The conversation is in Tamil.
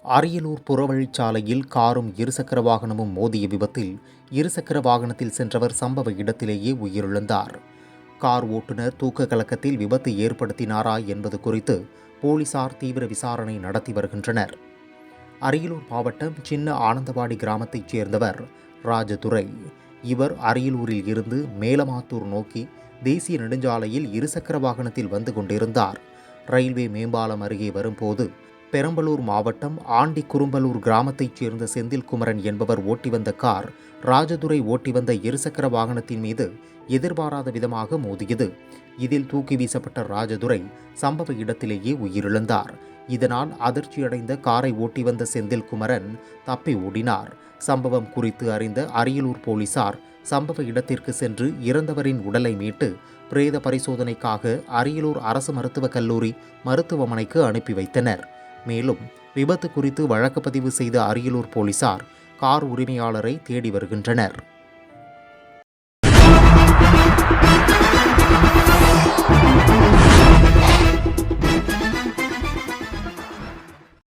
அரியலூர் புறவழிச்சாலையில் காரும் இருசக்கர வாகனமும் மோதிய விபத்தில் இருசக்கர வாகனத்தில் சென்றவர் சம்பவ இடத்திலேயே உயிரிழந்தார். கார் ஓட்டுநர் தூக்க கலக்கத்தில் விபத்து ஏற்படுத்தினாரா என்பது குறித்து போலீசார் தீவிர விசாரணை நடத்தி வருகின்றனர். அரியலூர் மாவட்டம் சின்ன ஆனந்தவாடி கிராமத்தைச் சேர்ந்தவர் ராஜதுரை. இவர் அரியலூரில் இருந்து மேலமாத்தூர் நோக்கி தேசிய நெடுஞ்சாலையில் இருசக்கர வாகனத்தில் வந்து கொண்டிருந்தார். ரயில்வே மேம்பாலம் அருகே வரும்போது பெரம்பலூர் மாவட்டம் ஆண்டி குறும்பலூர் கிராமத்தைச் சேர்ந்த செந்தில்குமரன் என்பவர் ஓட்டி வந்த கார் ராஜதுரை ஓட்டி வந்த இருசக்கர வாகனத்தின் மீது எதிர்பாராத விதமாக மோதியது. இதில் தூக்கி வீசப்பட்ட ராஜதுரை சம்பவ இடத்திலேயே உயிரிழந்தார். இதனால் அதிர்ச்சியடைந்த காரை ஓட்டி வந்த செந்தில்குமரன் தப்பி ஓடினார். சம்பவம் குறித்து அறிந்த அரியலூர் போலீசார் சம்பவ இடத்திற்கு சென்று இறந்தவரின் உடலை மீட்டு பிரேத பரிசோதனைக்காக அரியலூர் அரசு மருத்துவக் கல்லூரி மருத்துவமனைக்கு அனுப்பி வைத்தனர். மேலும் விபத்து குறித்து வழக்கு பதிவு செய்த அரியலூர் போலீசார் கார் உரிமையாளரை தேடி வருகின்றனர்.